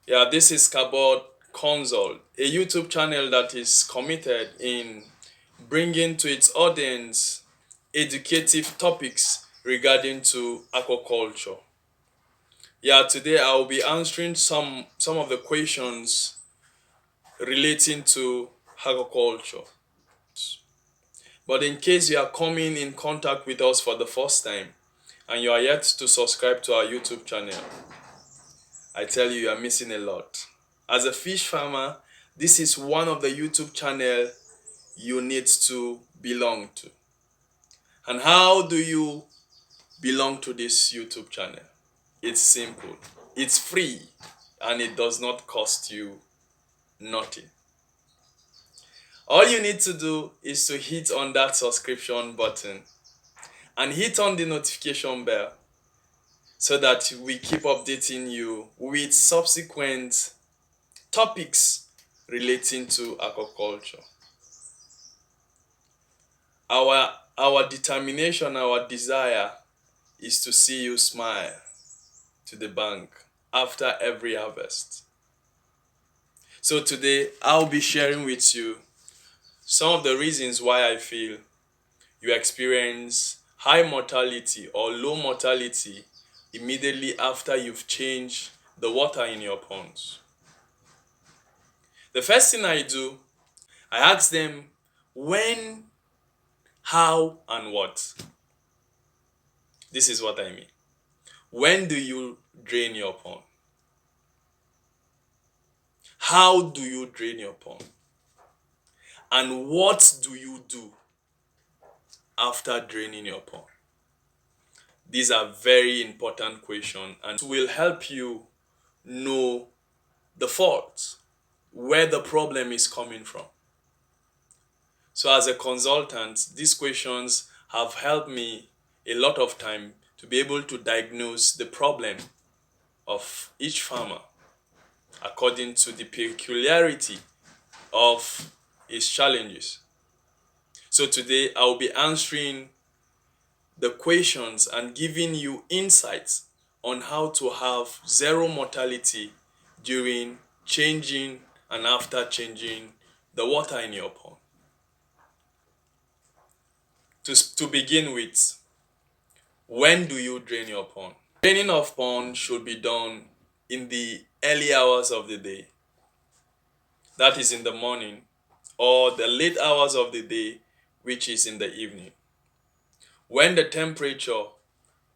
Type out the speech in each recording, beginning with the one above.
Yeah, this is Cardboard Console, a YouTube channel that is committed in bringing to its audience educative topics regarding to aquaculture. Yeah, today I will be answering some of the questions relating to aquaculture. But in case you are coming in contact with us for the first time and you are yet to subscribe to our YouTube channel, I tell you, you are missing a lot. As a fish farmer, this is one of the YouTube channel you need to belong to. And how do you belong to this YouTube channel? It's simple. It's free and it does not cost you nothing. All you need to do is to hit on that subscription button and hit on the notification bell so that we keep updating you with subsequent topics relating to aquaculture. Our determination, our desire is to see you smile to the bank after every harvest. So today I'll be sharing with you some of the reasons why I feel you experience high mortality or low mortality immediately after you've changed the water in your ponds. The first thing I do, I ask them when, how, and what. This is what I mean. When do you drain your pond? How do you drain your pond? And what do you do after draining your pond? These are very important questions and will help you know the fault, where the problem is coming from. So as a consultant, these questions have helped me a lot of time to be able to diagnose the problem of each farmer according to the peculiarity of his challenges. So today I will be answering the questions and giving you insights on how to have zero mortality during changing and after changing the water in your pond. To begin with, when do you drain your pond? Draining of pond should be done in the early hours of the day. That is in the morning, or the late hours of the day, which is in the evening. When the temperature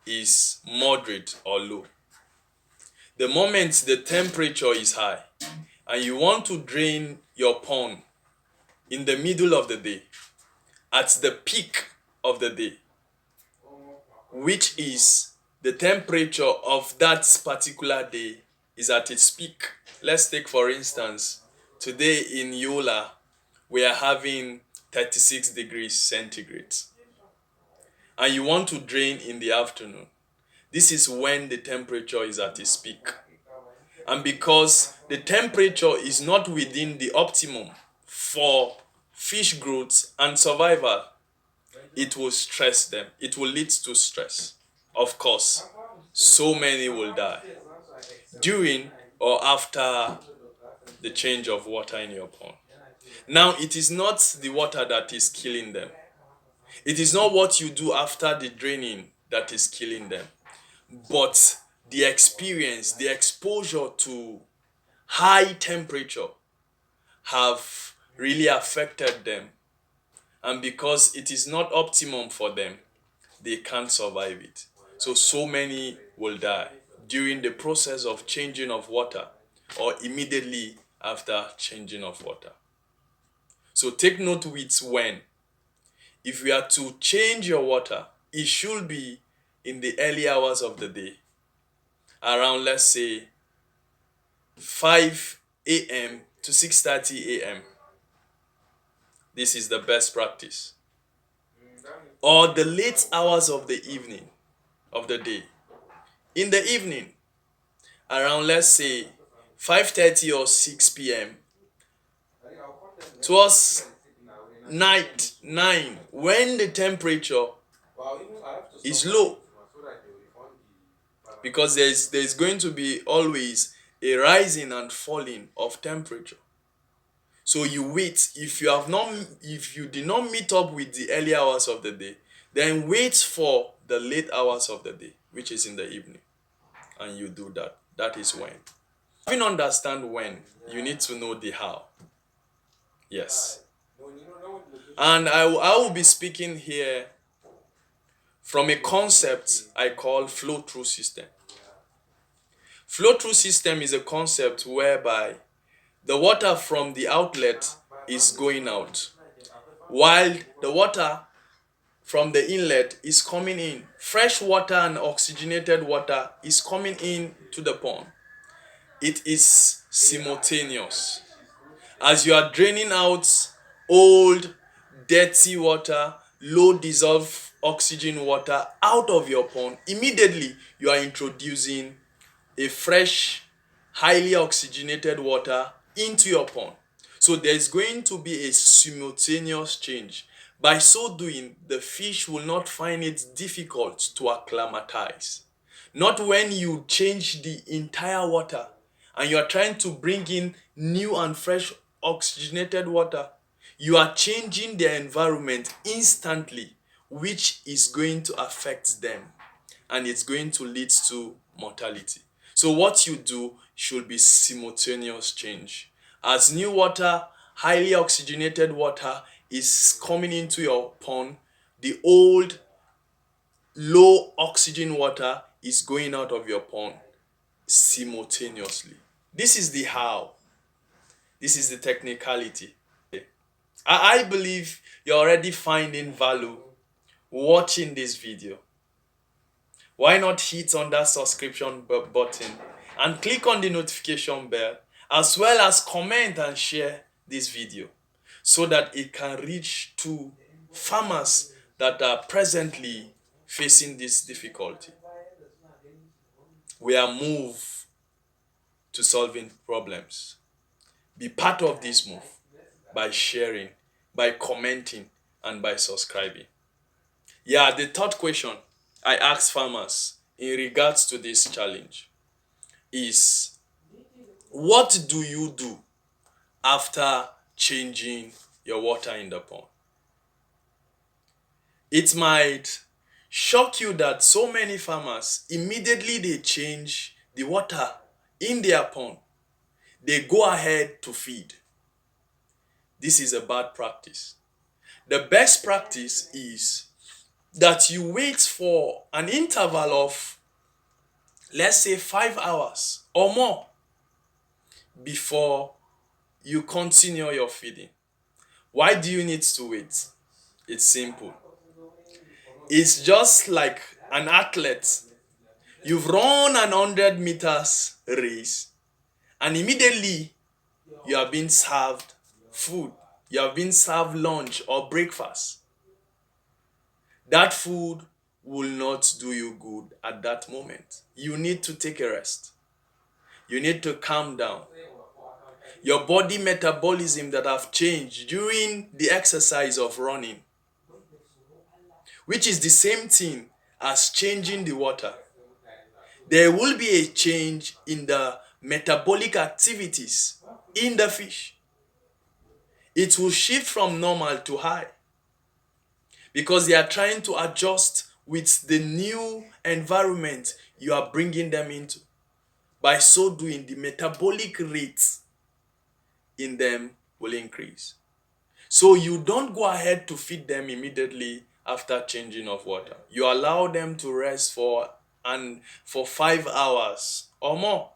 is moderate or low. The moment the temperature is high and you want to drain your pond in the middle of the day, at the peak of the day, which is the temperature of that particular day is at its peak. Let's take for instance, today in Yola, we are having 36 degrees centigrade and you want to drain in the afternoon. This is when the temperature is at its peak. And because the temperature is not within the optimum for fish growth and survival, it will stress them. It will lead to stress. Of course, so many will die during or after the change of water in your pond. Now, it is not the water that is killing them. It is not what you do after the draining that is killing them, but the experience, the exposure to high temperature have really affected them. And because it is not optimum for them, they can't survive it. So many will die during the process of changing of water or immediately after changing of water. So take note with when. If we are to change your water, it should be in the early hours of the day, around let's say 5 a.m. to 6:30 a.m. This is the best practice. Or the late hours of the evening, of the day. In the evening, around let's say 5:30 or 6 p.m. towards night 9, when the temperature is low, because there's going to be always a rising and falling of temperature. So you wait. If you did not meet up with the early hours of the day, then wait for the late hours of the day, which is in the evening, and you do that. That is when. Having understand when, you need to know the how. Yes. And I will be speaking here from a concept I call flow through system. Flow through system is a concept whereby the water from the outlet is going out, while the water from the inlet is coming in. Fresh water and oxygenated water is coming in to the pond. It is simultaneous. As you are draining out old, dirty water, low dissolved oxygen water out of your pond, immediately you are introducing a fresh, highly oxygenated water into your pond. So there's going to be a simultaneous change. By so doing, the fish will not find it difficult to acclimatize. Not when you change the entire water and you are trying to bring in new and fresh oxygenated water. You are changing their environment instantly, which is going to affect them, and it's going to lead to mortality. So what you do should be simultaneous change. As new water, highly oxygenated water is coming into your pond, the old low oxygen water is going out of your pond simultaneously. This is the how. This is the technicality. I believe you're already finding value watching this video. Why not hit on that subscription button and click on the notification bell, as well as comment and share this video so that it can reach to farmers that are presently facing this difficulty. We are moved to solving problems. Be part of this move by sharing, by commenting, and by subscribing. Yeah, the third question I ask farmers in regards to this challenge is, what do you do after changing your water in the pond? It might shock you that so many farmers, immediately they change the water in their pond, they go ahead to feed. This is a bad practice. The best practice is that you wait for an interval of, let's say, 5 hours or more before you continue your feeding. Why do you need to wait? It's simple. It's just like an athlete. You've run an 100 meters race, and immediately you are being served food. You have been served lunch or breakfast. That food will not do you good at that moment. You need to take a rest. You need to calm down. Your body metabolism that have changed during the exercise of running, which is the same thing as changing the water. There will be a change in the metabolic activities in the fish. It will shift from normal to high because they are trying to adjust with the new environment you are bringing them into. By so doing, the metabolic rates in them will increase. So you don't go ahead to feed them immediately after changing of water. You allow them to rest for 5 hours or more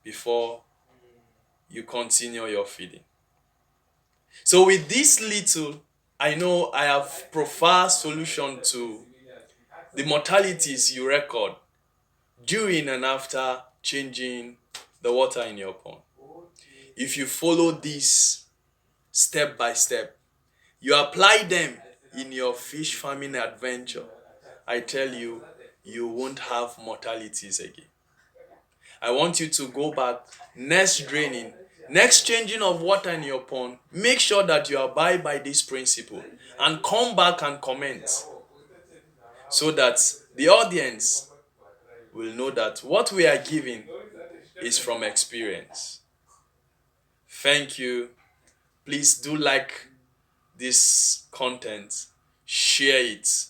before you continue your feeding. So with this little, I know I have provided solution to the mortalities you record during and after changing the water in your pond. If you follow this step by step, you apply them in your fish farming adventure, I tell you, you won't have mortalities again. I want you to go back, next draining, next changing of water in your pond, make sure that you abide by this principle and come back and comment so that the audience will know that what we are giving is from experience. Thank you. Please do like this content, share it.